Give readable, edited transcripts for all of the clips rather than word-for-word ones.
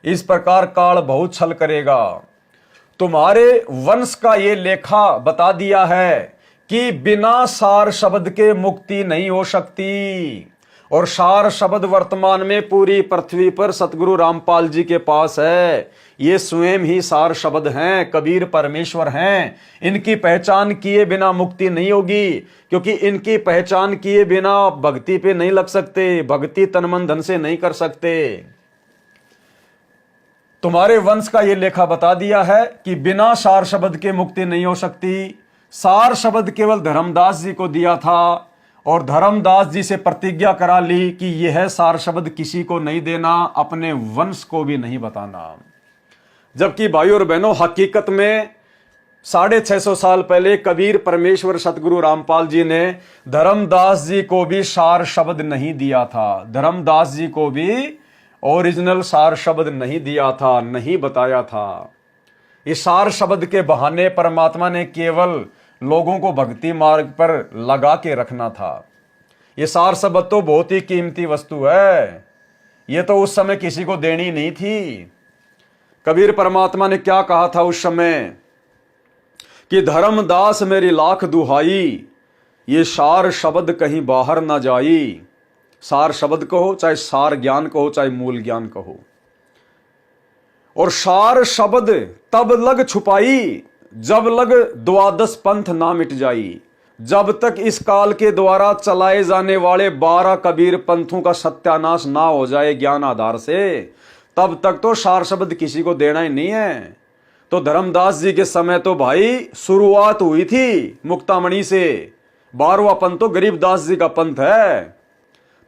इस प्रकार काल बहुत छल करेगा। तुम्हारे वंश का ये लेखा बता दिया है कि बिना सार शब्द के मुक्ति नहीं हो सकती। और सार शब्द वर्तमान में पूरी पृथ्वी पर सतगुरु रामपाल जी के पास है। ये स्वयं ही सार शब्द हैं, कबीर परमेश्वर हैं। इनकी पहचान किए बिना मुक्ति नहीं होगी, क्योंकि इनकी पहचान किए बिना भक्ति पे नहीं लग सकते, भक्ति तन मन धन से नहीं कर सकते। तुम्हारे वंश का ये लेखा बता दिया है कि बिना सार शब्द के मुक्ति नहीं हो सकती। सार शब्द केवल धर्मदास जी को दिया था, और धर्मदास जी से प्रतिज्ञा करा ली कि यह सार शब्द किसी को नहीं देना, अपने वंश को भी नहीं बताना। जबकि भाइयों और बहनों, हकीकत में 650 साल पहले कबीर परमेश्वर सतगुरु रामपाल जी ने धर्मदास जी को भी सार शब्द नहीं दिया था। धर्मदास जी को भी ओरिजिनल सार शब्द नहीं दिया था, नहीं बताया था। इस सार शब्द के बहाने परमात्मा ने केवल लोगों को भक्ति मार्ग पर लगा के रखना था। ये सार शब्द तो बहुत ही कीमती वस्तु है, ये तो उस समय किसी को देनी नहीं थी। कबीर परमात्मा ने क्या कहा था उस समय कि धर्मदास मेरी लाख दुहाई, ये सार शब्द कहीं बाहर ना जाई। सार शब्द कहो, चाहे सार ज्ञान कहो, चाहे मूल ज्ञान कहो। और सार शब्द तब लग छुपाई, जब लग द्वादश पंथ ना मिट जाई। जब तक इस काल के द्वारा चलाए जाने वाले 12 कबीर पंथों का सत्यानाश ना हो जाए ज्ञान आधार से, तब तक तो सार शब्द किसी को देना ही नहीं है। तो धर्मदास जी के समय तो भाई शुरुआत हुई थी मुक्तामणि से। 12वां पंथ तो गरीबदास जी का पंथ है।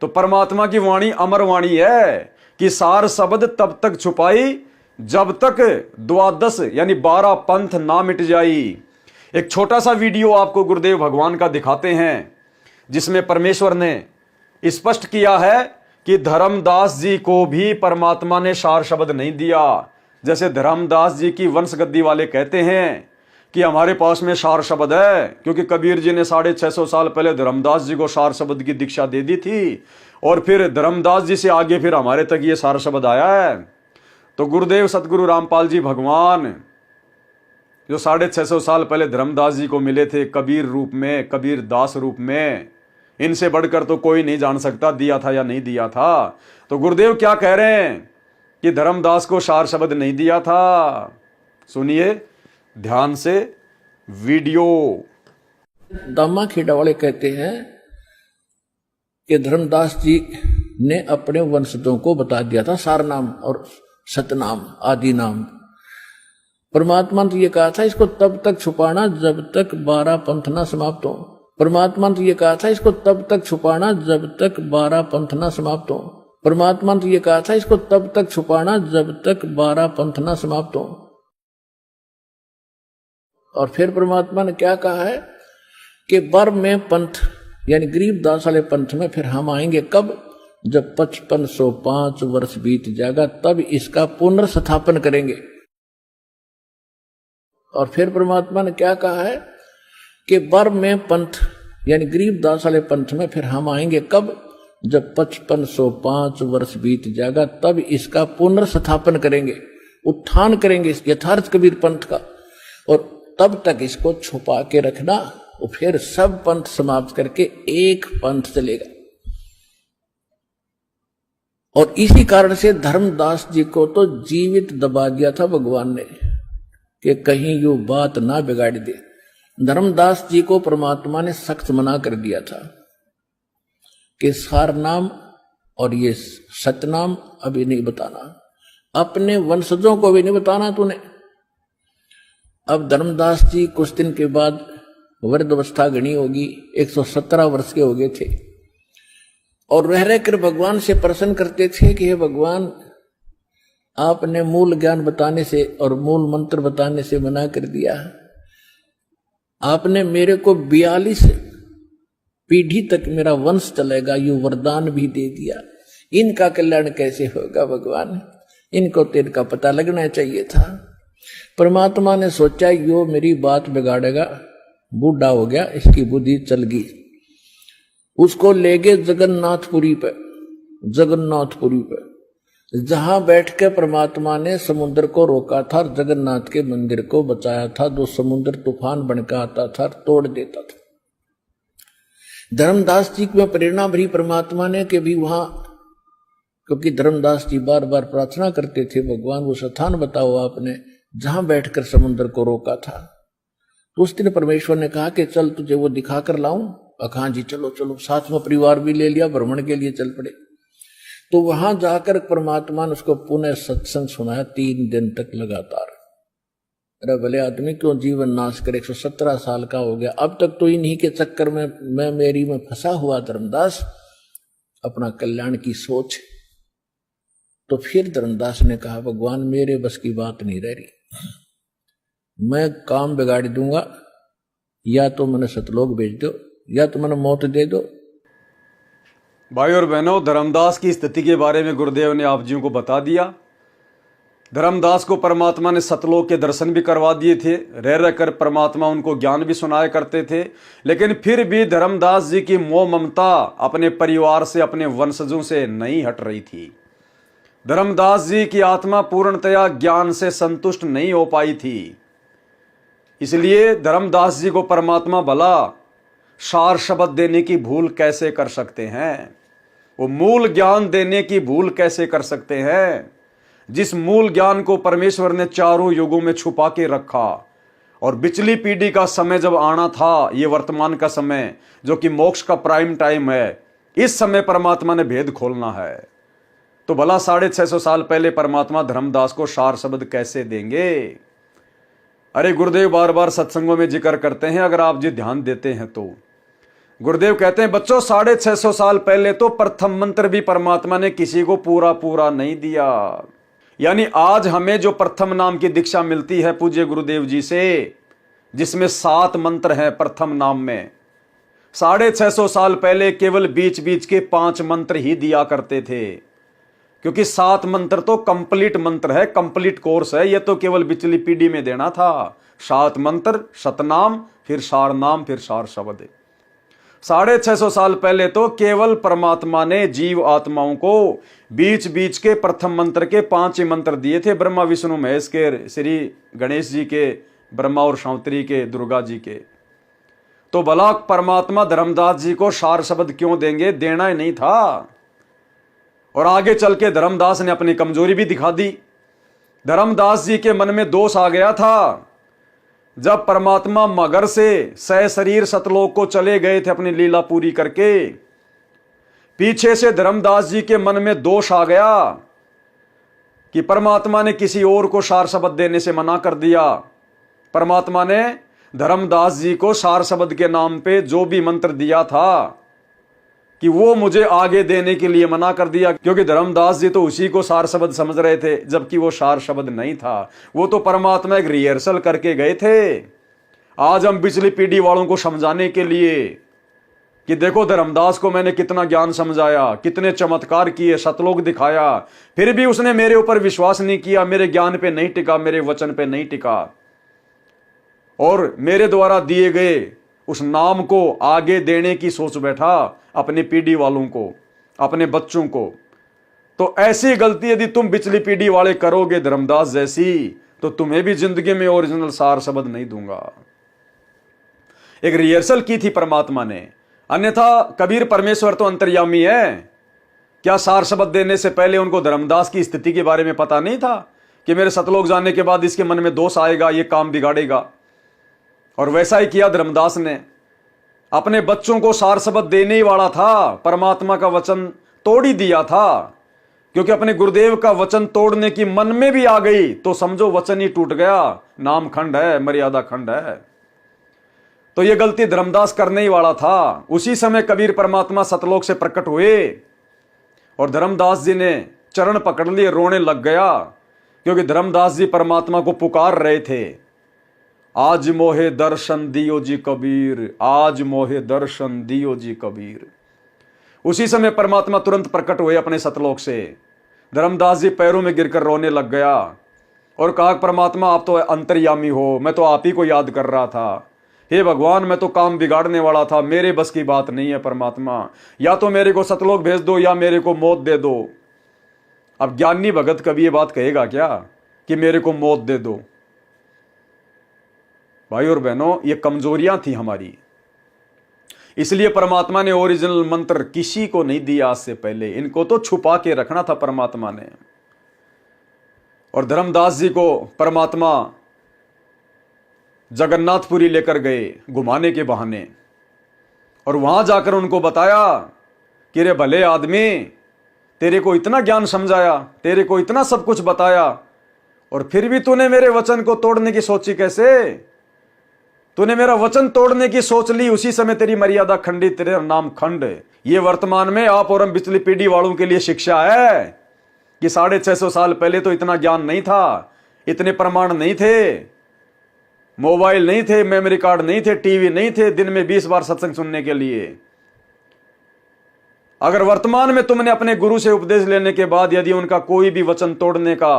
तो परमात्मा की वाणी अमर वाणी है कि सार शब्द तब तक छुपाई जब तक द्वादश यानी 12 पंथ ना मिट जाई। एक छोटा सा वीडियो आपको गुरुदेव भगवान का दिखाते हैं, जिसमें परमेश्वर ने स्पष्ट किया है कि धर्मदास जी को भी परमात्मा ने सार शब्द नहीं दिया। जैसे धर्मदास जी की वंश गद्दी वाले कहते हैं कि हमारे पास में सार शब्द है, क्योंकि कबीर जी ने 650 साल पहले धर्मदास जी को सार शब्द की दीक्षा दे दी थी, और फिर धर्मदास जी से आगे फिर हमारे तक ये सार शब्द आया है। तो गुरुदेव सतगुरु रामपाल जी भगवान जो 650 साल पहले धर्मदास जी को मिले थे कबीर रूप में, कबीर दास रूप में, इनसे बढ़कर तो कोई नहीं जान सकता दिया था या नहीं दिया था। तो गुरुदेव क्या कह रहे हैं कि धर्मदास को सार शब्द नहीं दिया था। सुनिए ध्यान से वीडियो। दामा खेड़ा वाले कहते हैं कि धर्मदास जी ने अपने वंशजों को बता दिया था सार नाम और सतनाम आदि नाम। परमात्मा ने तो ये कहा था इसको तब तक छुपाना जब तक 12 पंथ ना समाप्त हो। परमात्मा ने तो ये कहा था इसको तब तक छुपाना जब तक 12 पंथ ना समाप्त हो। परमात्मा ने तो ये कहा था इसको तब तक छुपाना जब तक 12 पंथ ना समाप्त हो। और फिर परमात्मा ने क्या कहा है कि बर में पंथ यानी गरीबदास वाले पंथ में फिर हम आएंगे कब, जब 5505 वर्ष बीत जाएगा, तब इसका पुनर्स्थापन करेंगे। और फिर परमात्मा ने क्या कहा है कि बर में पंथ यानी गरीबदास वाले पंथ में फिर हम आएंगे कब, जब 5505 वर्ष बीत जाएगा, तब इसका पुनर्स्थापन करेंगे, उत्थान करेंगे इस यथार्थ कबीर पंथ का। और तब तक इसको छुपा के रखना, और फिर सब पंथ समाप्त करके एक पंथ चलेगा। और इसी कारण से धर्मदास जी को तो जीवित दबा दिया था भगवान ने कि कहीं यू बात ना बिगाड़ दे। धर्मदास जी को परमात्मा ने सख्त मना कर दिया था कि सार नाम और ये सतनाम अभी नहीं बताना, अपने वंशजों को भी नहीं बताना तूने। अब धर्मदास जी कुछ दिन के बाद वृद्धावस्था गणी होगी, 117 वर्ष के हो गए थे, और रह रहकर भगवान से प्रश्न करते थे कि हे भगवान, आपने मूल ज्ञान बताने से और मूल मंत्र बताने से मना कर दिया। आपने मेरे को 42 पीढ़ी तक मेरा वंश चलेगा यू वरदान भी दे दिया, इनका कल्याण कैसे होगा भगवान? इनको तो इनका पता लगना चाहिए था। परमात्मा ने सोचा यो मेरी बात बिगाड़ेगा, बूढ़ा हो गया, इसकी बुद्धि चल गई। उसको ले गए जगन्नाथपुरी पे। जहां बैठ के परमात्मा ने समुद्र को रोका था और जगन्नाथ के मंदिर को बचाया था, जो समुद्र तूफान बनकर आता था तोड़ देता था। धर्मदास जी में प्रेरणा भरी परमात्मा ने कि भी वहां, क्योंकि धर्मदास जी बार बार प्रार्थना करते थे, भगवान वो स्थान बताओ आपने जहां बैठकर समुद्र को रोका था। तो उस दिन परमेश्वर ने कहा कि चल तुझे वो दिखा कर लाऊं। अखां जी चलो चलो, साथ में परिवार भी ले लिया, भ्रमण के लिए चल पड़े। तो वहां जाकर परमात्मा ने उसको पुनः सत्संग सुनाया 3 दिन तक लगातार। अरे भले आदमी क्यों जीवन नाश करे, 117 साल का हो गया, अब तक तो इन्हीं के चक्कर में मेरी में फंसा हुआ धर्मदास, अपना कल्याण की सोच। तो फिर धर्मदास ने कहा भगवान मेरे बस की बात नहीं रह रही, मैं काम बिगाड़ दूंगा, या तो मैंने सतलोक भेज दो या तो मैंने मौत दे दो। भाई और बहनों, धर्मदास की स्थिति के बारे में गुरुदेव ने आप जियों को बता दिया। धर्मदास को परमात्मा ने सतलोक के दर्शन भी करवा दिए थे, रह रहकर परमात्मा उनको ज्ञान भी सुनाया करते थे, लेकिन फिर भी धर्मदास जी की मोह ममता अपने परिवार से, अपने वंशजों से नहीं हट रही थी। धर्मदास जी की आत्मा पूर्णतया ज्ञान से संतुष्ट नहीं हो पाई थी। इसलिए धर्मदास जी को परमात्मा भला सार शब्द देने की भूल कैसे कर सकते हैं, वो मूल ज्ञान देने की भूल कैसे कर सकते हैं, जिस मूल ज्ञान को परमेश्वर ने चारों युगों में छुपा के रखा। और पिछली पीढ़ी का समय जब आना था, ये वर्तमान का समय जो कि मोक्ष का प्राइम टाइम है, इस समय परमात्मा ने भेद खोलना है। तो भला 650 साल पहले परमात्मा धर्मदास को सार शब्द कैसे देंगे। अरे गुरुदेव बार बार सत्संगों में जिक्र करते हैं, अगर आप जी ध्यान देते हैं तो गुरुदेव कहते हैं बच्चों 650 साल पहले तो प्रथम मंत्र भी परमात्मा ने किसी को पूरा पूरा नहीं दिया। यानी आज हमें जो प्रथम नाम की दीक्षा मिलती है पूज्य गुरुदेव जी से, जिसमें 7 मंत्र हैं प्रथम नाम में, 650 साल पहले केवल बीच बीच के 5 मंत्र ही दिया करते थे, क्योंकि 7 मंत्र तो कंप्लीट मंत्र है, कंप्लीट कोर्स है। यह तो केवल पिछली पीढ़ी में देना था। 7 मंत्र, सतनाम, फिर सार नाम, फिर सार शब्द। 650 साल पहले तो केवल परमात्मा ने जीव आत्माओं को बीच बीच के प्रथम मंत्र के 5 ही मंत्र दिए थे, ब्रह्मा विष्णु महेश के, श्री गणेश जी के, ब्रह्मा और शांतरी के, दुर्गा जी के। तो भला परमात्मा धर्मदास जी को सार शब्द क्यों देंगे, देना ही नहीं था। और आगे चल के धर्मदास ने अपनी कमजोरी भी दिखा दी। धर्मदास जी के मन में दोष आ गया था, जब परमात्मा मगर से सह शरीर सतलोक को चले गए थे अपनी लीला पूरी करके, पीछे से धर्मदास जी के मन में दोष आ गया कि परमात्मा ने किसी और को सार शब्द देने से मना कर दिया। परमात्मा ने धर्मदास जी को सार शब्द के नाम पे जो भी मंत्र दिया था कि वो मुझे आगे देने के लिए मना कर दिया, क्योंकि धर्मदास जी तो उसी को सार शब्द समझ रहे थे, जबकि वो सार शब्द नहीं था। वो तो परमात्मा एक रिहर्सल करके गए थे। आज हम पिछली पीढ़ी वालों को समझाने के लिए कि देखो धर्मदास को मैंने कितना ज्ञान समझाया, कितने चमत्कार किए, सतलोक दिखाया, फिर भी उसने मेरे ऊपर विश्वास नहीं किया, मेरे ज्ञान पे नहीं टिका, मेरे वचन पे नहीं टिका, और मेरे द्वारा दिए गए उस नाम को आगे देने की सोच बैठा अपनी पीढ़ी वालों को, अपने बच्चों को। तो ऐसी गलती यदि तुम पिछली पीढ़ी वाले करोगे धर्मदास जैसी, तो तुम्हें भी जिंदगी में ओरिजिनल सार शब्द नहीं दूंगा। एक रिहर्सल की थी परमात्मा ने, अन्यथा कबीर परमेश्वर तो अंतर्यामी है। क्या सार शब्द देने से पहले उनको धर्मदास की स्थिति के बारे में पता नहीं था कि मेरे सतलोक जाने के बाद इसके मन में दोष आएगा, ये काम बिगाड़ेगा। और वैसा ही किया धर्मदास ने, अपने बच्चों को सार शब्द देने ही वाला था, परमात्मा का वचन तोड़ ही दिया था, क्योंकि अपने गुरुदेव का वचन तोड़ने की मन में भी आ गई तो समझो वचन ही टूट गया, नाम खंड है, मर्यादा खंड है। तो यह गलती धर्मदास करने ही वाला था। उसी समय कबीर परमात्मा सतलोक से प्रकट हुए और धर्मदास जी ने चरण पकड़ लिए, रोने लग गया, क्योंकि धर्मदास जी परमात्मा को पुकार रहे थे, आज मोहे दर्शन दियो जी कबीर, आज मोहे दर्शन दियो जी कबीर। उसी समय परमात्मा तुरंत प्रकट हुए अपने सतलोक से। धर्मदास जी पैरों में गिरकर रोने लग गया और कहा, परमात्मा आप तो अंतर्यामी हो, मैं तो आप ही को याद कर रहा था। हे भगवान, मैं तो काम बिगाड़ने वाला था, मेरे बस की बात नहीं है परमात्मा, या तो मेरे को सतलोक भेज दो या मेरे को मौत दे दो। अब ज्ञानी भगत कभी ये बात कहेगा क्या कि मेरे को मौत दे दो? भाई और बहनों, ये कमजोरियां थी हमारी, इसलिए परमात्मा ने ओरिजिनल मंत्र किसी को नहीं दिया आज से पहले। इनको तो छुपा के रखना था परमात्मा ने। और धर्मदास जी को परमात्मा जगन्नाथपुरी लेकर गए घुमाने के बहाने, और वहां जाकर उनको बताया कि रे भले आदमी, तेरे को इतना ज्ञान समझाया, तेरे को इतना सब कुछ बताया, और फिर भी तूने मेरे वचन को तोड़ने की सोची कैसे? तूने मेरा वचन तोड़ने की सोच ली, उसी समय तेरी मर्यादा खंडित, तेरा नाम खंड। ये वर्तमान में आप और हम पिछली पीढ़ी वालों के लिए शिक्षा है कि 650 साल पहले तो इतना ज्ञान नहीं था, इतने प्रमाण नहीं थे, मोबाइल नहीं थे, मेमोरी कार्ड नहीं थे, टीवी नहीं थे, दिन में 20 बार सत्संग सुनने के लिए। अगर वर्तमान में तुमने अपने गुरु से उपदेश लेने के बाद यदि उनका कोई भी वचन तोड़ने का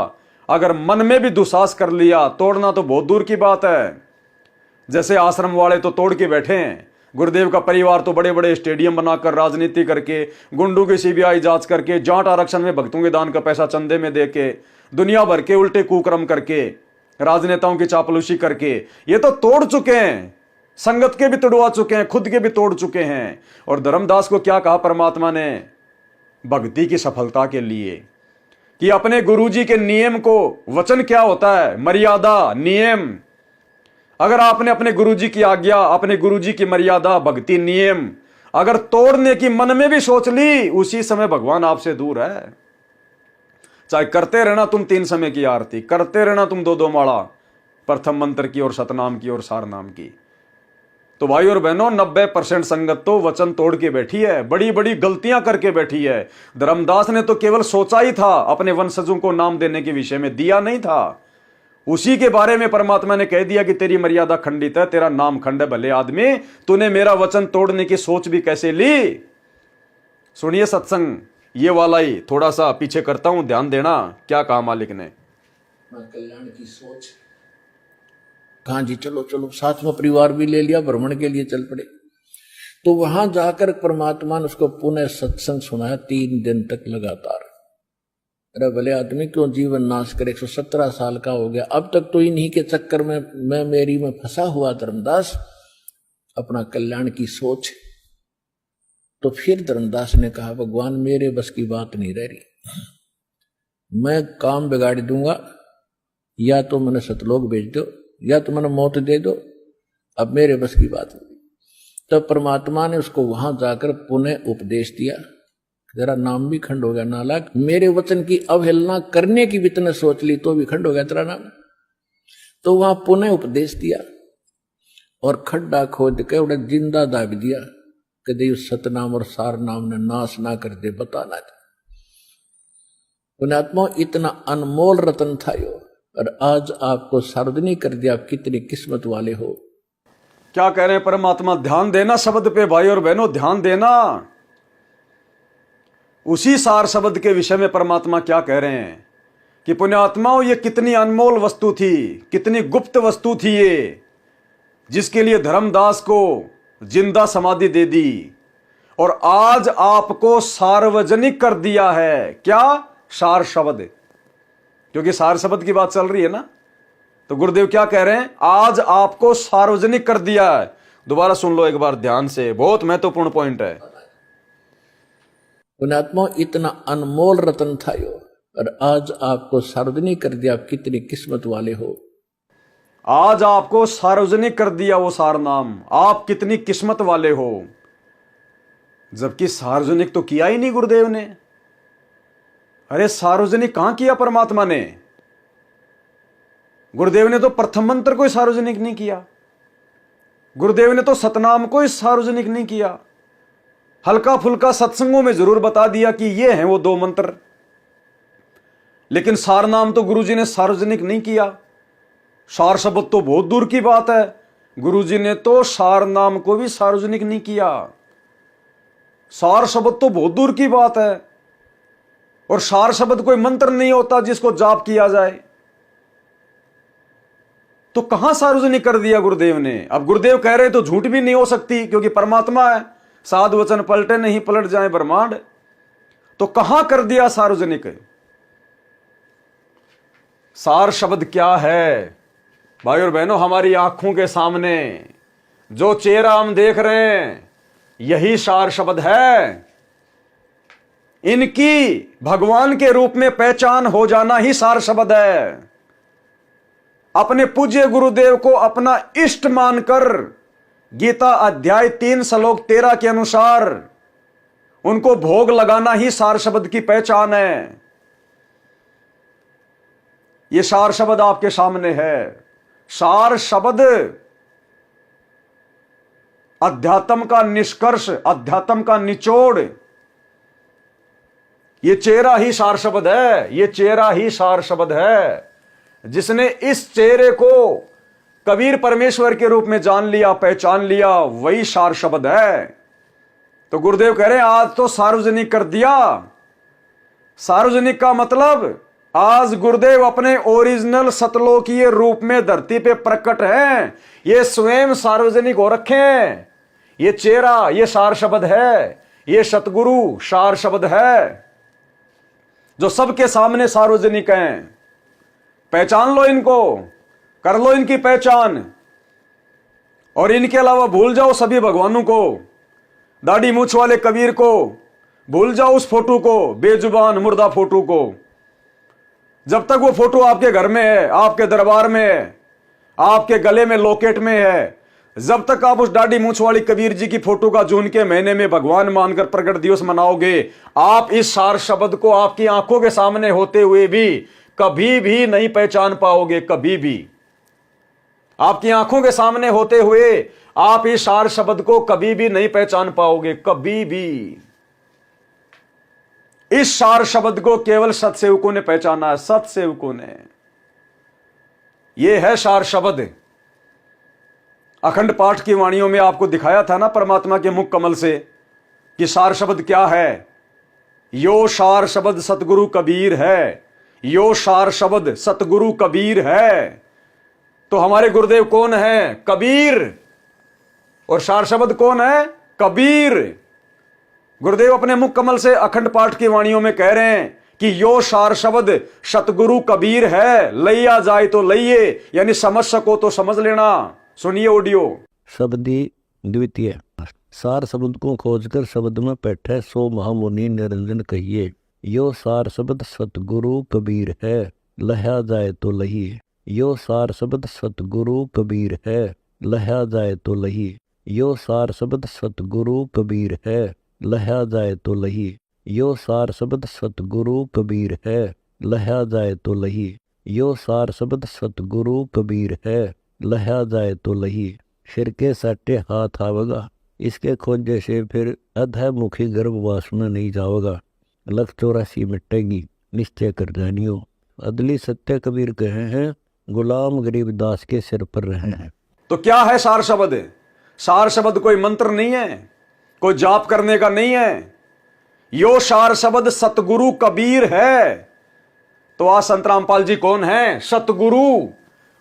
अगर मन में भी दुस्साहस कर लिया, तोड़ना तो बहुत दूर की बात है। जैसे आश्रम वाले तो तोड़ के बैठे हैं, गुरुदेव का परिवार तो बड़े बड़े स्टेडियम बनाकर, राजनीति करके, गुंडों की सीबीआई जांच करके, जाट आरक्षण में भक्तों के दान का पैसा चंदे में देके, दुनिया भर के उल्टे कुकर्म करके, राजनेताओं की चापलूसी करके ये तो तोड़ चुके हैं, संगत के भी तोड़वा चुके हैं, खुद के भी तोड़ चुके हैं। और धर्मदास को क्या कहा परमात्मा ने भक्ति की सफलता के लिए कि अपने गुरुजी के नियम को, वचन क्या होता है? मर्यादा, नियम। अगर आपने अपने गुरुजी की आज्ञा, अपने गुरुजी की मर्यादा, भक्ति, नियम अगर तोड़ने की मन में भी सोच ली, उसी समय भगवान आपसे दूर है। चाहे करते रहना तुम 3 समय की आरती, करते रहना तुम 2-2 माला प्रथम मंत्र की और सतनाम की और सार नाम की। तो भाई और बहनों, 90% संगत तो वचन तोड़ के बैठी है, बड़ी बड़ी गलतियां करके बैठी है। धर्मदास ने तो केवल सोचा ही था, अपने वंशजों को नाम देने के विषय में, दिया नहीं था। उसी के बारे में परमात्मा ने कह दिया कि तेरी मर्यादा खंडित है, तेरा नाम खंड है। भले आदमी, तूने मेरा वचन तोड़ने की सोच भी कैसे ली? सुनिए सत्संग, ये वाला ही थोड़ा सा पीछे करता हूं, ध्यान देना क्या कहा मालिक ने। कल्याण की सोच, कहा जी चलो चलो, साथ में परिवार भी ले लिया, भ्रमण के लिए चल पड़े। तो वहां जाकर परमात्मा ने उसको पुनः सत्संग सुनाया 3 दिन तक लगातार। अरे भले आदमी, क्यों जीवन नाश करे? 117 साल का हो गया, अब तक तो इन्हीं के चक्कर में मेरी में फंसा हुआ धर्मदास, अपना कल्याण की सोच। तो फिर धर्मदास ने कहा, भगवान मेरे बस की बात नहीं रह रही, मैं काम बिगाड़ दूंगा, या तो मैंने सतलोक भेज दो या तो मैंने मौत दे दो, अब मेरे बस की बात नहीं। तब परमात्मा ने उसको वहां जाकर पुनः उपदेश दिया, जरा नाम भी खंड हो गया नालायक, मेरे वचन की अवहेलना करने की भी तूने सोच ली तो भी खंड हो गया तेरा नाम। तो वहां पुनः उपदेश दिया और खड्डा खोद के उन्हें जिंदा दाब दिया, कभी उस सतनाम और सार नाम ने नाश ना कर दे, बताना था। पुण्यात्मा, इतना अनमोल रतन था यो, और आज आपको सार्वजनिक कर दिया, आप कितनी किस्मत वाले हो। क्या कह रहे हैं परमात्मा? ध्यान देना शब्द पे भाई और बहनों, ध्यान देना। उसी सार शब्द के विषय में परमात्मा क्या कह रहे हैं कि पुण्यात्माओं, ये कितनी अनमोल वस्तु थी, कितनी गुप्त वस्तु थी ये, जिसके लिए धर्मदास को जिंदा समाधि दे दी, और आज आपको सार्वजनिक कर दिया है। क्या? सार शब्द, क्योंकि सार शब्द की बात चल रही है ना। तो गुरुदेव क्या कह रहे हैं? आज आपको सार्वजनिक कर दिया है। दोबारा सुन लो एक बार ध्यान से, बहुत महत्वपूर्ण पॉइंट है। पुण्यात्मा, इतना अनमोल रतन था यो, और आज आपको सार्वजनिक कर दिया, आप कितनी किस्मत वाले हो। आज आपको सार्वजनिक कर दिया वो सार नाम, आप कितनी किस्मत वाले हो। जबकि सार्वजनिक तो किया ही नहीं गुरुदेव ने। अरे सार्वजनिक कहां किया परमात्मा ने? गुरुदेव ने तो प्रथम मंत्र को ही सार्वजनिक नहीं किया, गुरुदेव ने तो सतनाम को ही सार्वजनिक नहीं किया। हल्का फुल्का सत्संगों में जरूर बता दिया कि ये हैं वो 2 मंत्र, लेकिन सार नाम तो गुरुजी ने सार्वजनिक नहीं किया। सार शब्द तो बहुत दूर की बात है, गुरुजी ने तो सार नाम को भी सार्वजनिक नहीं किया। सार शब्द तो बहुत दूर की बात है, और सार शब्द कोई मंत्र नहीं होता जिसको जाप किया जाए। तो कहां सार्वजनिक कर दिया गुरुदेव ने? अब गुरुदेव कह रहे तो झूठ भी नहीं हो सकती, क्योंकि परमात्मा है, साधु वचन पलटे नहीं पलट जाए ब्रह्मांड। तो कहां कर दिया सार्वजनिक? सार शब्द क्या है? भाई और बहनों, हमारी आंखों के सामने जो चेहरा हम देख रहे हैं यही सार शब्द है। इनकी भगवान के रूप में पहचान हो जाना ही सार शब्द है। अपने पूज्य गुरुदेव को अपना इष्ट मानकर गीता अध्याय 3 श्लोक 13 के अनुसार उनको भोग लगाना ही सार शब्द की पहचान है। यह सार शब्द आपके सामने है। सार शब्द अध्यात्म का निष्कर्ष, अध्यात्म का निचोड़। ये चेहरा ही सार शब्द है। ये चेहरा ही सार शब्द है। जिसने इस चेहरे को कबीर परमेश्वर के रूप में जान लिया, पहचान लिया, वही सार शब्द है। तो गुरुदेव कह रहे हैं आज तो सार्वजनिक कर दिया। सार्वजनिक का मतलब आज गुरुदेव अपने ओरिजिनल सतलोकीय रूप में धरती पे प्रकट हैं। ये स्वयं सार्वजनिक हो रखे हैं। ये चेहरा, ये सार शब्द है। ये सतगुरु सार शब्द है जो सबके सामने सार्वजनिक हैं। पहचान लो इनको, कर लो इनकी पहचान, और इनके अलावा भूल जाओ सभी भगवानों को। दाढ़ी मूछ वाले कबीर को भूल जाओ, उस फोटो को, बेजुबान मुर्दा फोटो को। जब तक वो फोटो आपके घर में है, आपके दरबार में है, आपके गले में लॉकेट में है, जब तक आप उस दाढ़ी मूछ वाली कबीर जी की फोटो का जून के महीने में भगवान मानकर प्रकट दिवस मनाओगे, आप इस सार शब्द को आपकी आंखों के सामने होते हुए भी कभी भी नहीं पहचान पाओगे। कभी भी आपकी आंखों के सामने होते हुए आप इस सार शब्द को कभी भी नहीं पहचान पाओगे। कभी भी। इस सार शब्द को केवल सतसेवकों ने पहचाना है। सतसेवकों ने। यह है सार शब्द। अखंड पाठ की वाणियों में आपको दिखाया था ना परमात्मा के मुख कमल से कि सार शब्द क्या है। यो सार शब्द सतगुरु कबीर है। यो सार शब्द सतगुरु कबीर है। तो हमारे गुरुदेव कौन है? कबीर। और सार शब्द कौन है? कबीर। गुरुदेव अपने मुख कमल से अखंड पाठ की वाणियों में कह रहे हैं कि यो सार शब्द सतगुरु कबीर है। लइया जाए तो लइये, यानी समझ सको तो समझ लेना। सुनिए ऑडियो। शब्दी द्वितीय। सार शब्द को खोजकर शब्द में बैठे सो महामुनि निरंजन कहिए। यो सार शब्द सतगुरु कबीर है, लहा जाए तो लही। यो सार शब्द सतगुरु कबीर है, लहा जाए तो लही। यो सार शब्द सतगुरु कबीर है, लहा जाए तो लही। यो सार शब्द सतगुरु कबीर है, लहा जाए तो लही। यो सार शब्द सतगुरु कबीर है, लहा जाए तो लही। सिर के साटे हाथ आवेगा, इसके खोजे से फिर अधमुखी गर्भ वासना नहीं जाओगा। लख 84 मिटेगी, निश्चय कर जानियो। अदली सत्य कबीर कहे हैं, गुलाम गरीबदास के सिर पर रहे हैं। तो क्या है सार शब्द? सार शब्द कोई मंत्र नहीं है, कोई जाप करने का नहीं है। यो सार शब्द सतगुरु कबीर है। तो आज संत रामपाल जी कौन है? सतगुरु।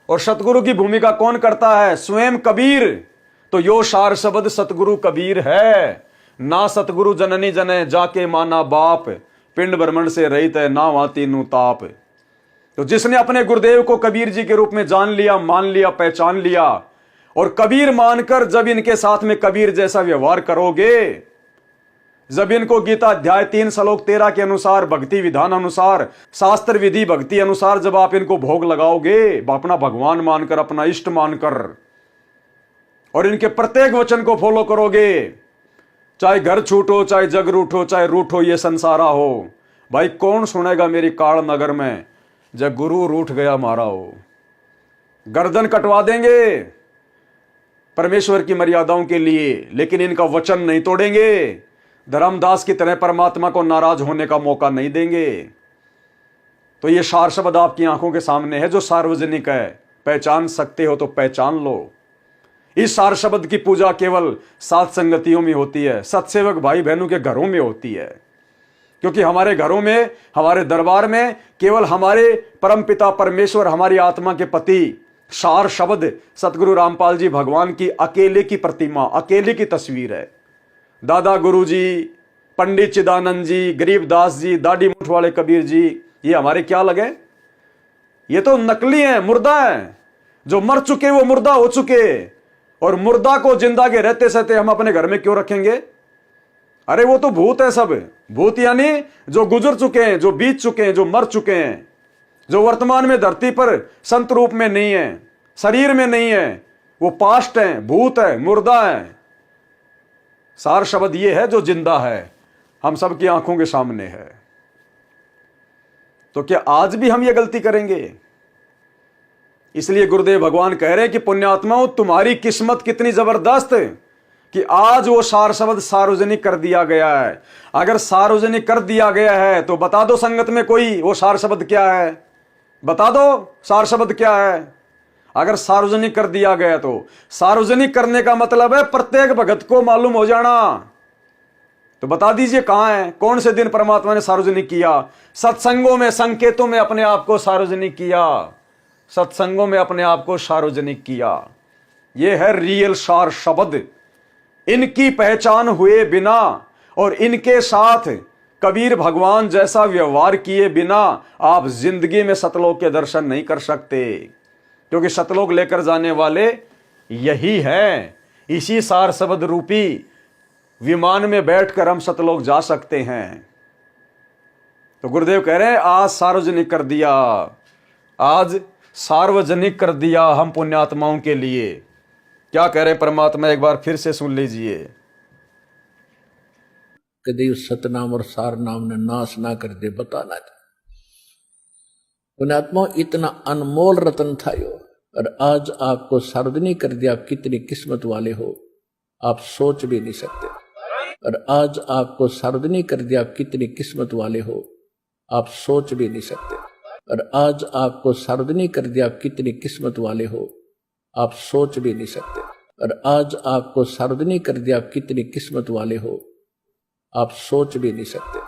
और सतगुरु की भूमिका कौन करता है? स्वयं कबीर। तो यो सार शब्द सतगुरु कबीर है। ना सतगुरु जननी जने जाके माना बाप, पिंड ब्रह्मंड से रहित है ना वाती नु ताप। तो जिसने अपने गुरुदेव को कबीर जी के रूप में जान लिया, मान लिया, पहचान लिया, और कबीर मानकर जब इनके साथ में कबीर जैसा व्यवहार करोगे, जब इनको गीता अध्याय 3 श्लोक 13 के अनुसार, भक्ति विधान अनुसार, शास्त्र विधि भक्ति अनुसार जब आप इनको भोग लगाओगे, अपना भगवान मानकर, अपना इष्ट मानकर, और इनके प्रत्येक वचन को फॉलो करोगे, चाहे घर छूटो, चाहे जग रूठो, चाहे रूठो ये संसारा हो। भाई कौन सुनेगा मेरी काल नगर में जब गुरु रूठ गया मारा हो। गर्दन कटवा देंगे परमेश्वर की मर्यादाओं के लिए, लेकिन इनका वचन नहीं तोड़ेंगे। धर्मदास की तरह परमात्मा को नाराज होने का मौका नहीं देंगे। तो ये सार शब्द आपकी आंखों के सामने है जो सार्वजनिक है। पहचान सकते हो तो पहचान लो। इस सार शब्द की पूजा केवल सात संगतियों में होती है, सत्सेवक भाई बहनों के घरों में होती है। क्योंकि हमारे घरों में, हमारे दरबार में केवल हमारे परमपिता परमेश्वर, हमारी आत्मा के पति सार शब्द सतगुरु रामपाल जी भगवान की अकेले की प्रतिमा, अकेले की तस्वीर है। दादा गुरु जी, पंडित चिदानंद जी, गरीबदास जी, दाढ़ी मूठ वाले कबीर जी, ये हमारे क्या लगे? ये तो नकली है, मुर्दा है। जो मर चुके वो मुर्दा हो चुके, और मुर्दा को जिंदा के रहते सहते हम अपने घर में क्यों रखेंगे? अरे वो तो भूत है सब। भूत यानी जो गुजर चुके हैं, जो बीत चुके हैं, जो मर चुके हैं, जो वर्तमान में धरती पर संत रूप में नहीं है, शरीर में नहीं है, वो पास्ट है, भूत है, मुर्दा है। सार शब्द ये है जो जिंदा है, हम सबकी आंखों के सामने है। तो क्या आज भी हम ये गलती करेंगे? इसलिए गुरुदेव भगवान कह रहे हैं कि पुण्यात्माओं, तुम्हारी किस्मत कितनी जबरदस्त है कि आज वो सार शब्द सार्वजनिक कर दिया गया है। अगर सार्वजनिक कर दिया गया है तो बता दो संगत में कोई वो सार शब्द क्या है, बता दो सार शब्द क्या है। अगर सार्वजनिक कर दिया गया तो सार्वजनिक करने का मतलब है प्रत्येक भगत को मालूम हो जाना। तो बता दीजिए कहां है, कौन से दिन परमात्मा ने सार्वजनिक किया? सत्संगों में, संकेतों में अपने आप को सार्वजनिक किया, सत्संगों में अपने आप को सार्वजनिक किया। यह है रियल सार शब्द। इनकी पहचान हुए बिना और इनके साथ कबीर भगवान जैसा व्यवहार किए बिना आप जिंदगी में सतलोक के दर्शन नहीं कर सकते, क्योंकि सतलोक लेकर जाने वाले यही है। इसी सार शब्द रूपी विमान में बैठकर हम सतलोक जा सकते हैं। तो गुरुदेव कह रहे हैं आज सार्वजनिक कर दिया, आज सार्वजनिक कर दिया हम पुण्यात्माओं के लिए। क्या कह रहे हैं परमात्मा, एक बार फिर से सुन लीजिए। कभी उस सतनाम और सार नाम ने नाश ना कर दे, बताना था पुण्यात्मा, इतना अनमोल रतन था यो, और आज आपको सार्वजनिक कर दिया। आप कितनी किस्मत वाले हो, आप सोच भी नहीं सकते। और आज आपको सार्वजनिक कर दिया, आप कितनी किस्मत वाले हो, आप सोच भी नहीं सकते। और आज आपको सार्वजनिक कर दिया, आप कितनी किस्मत वाले हो, आप सोच भी नहीं सकते। और आज आपको सार्वजनिक कर दिया, आप कितनी किस्मत वाले हो, आप सोच भी नहीं सकते।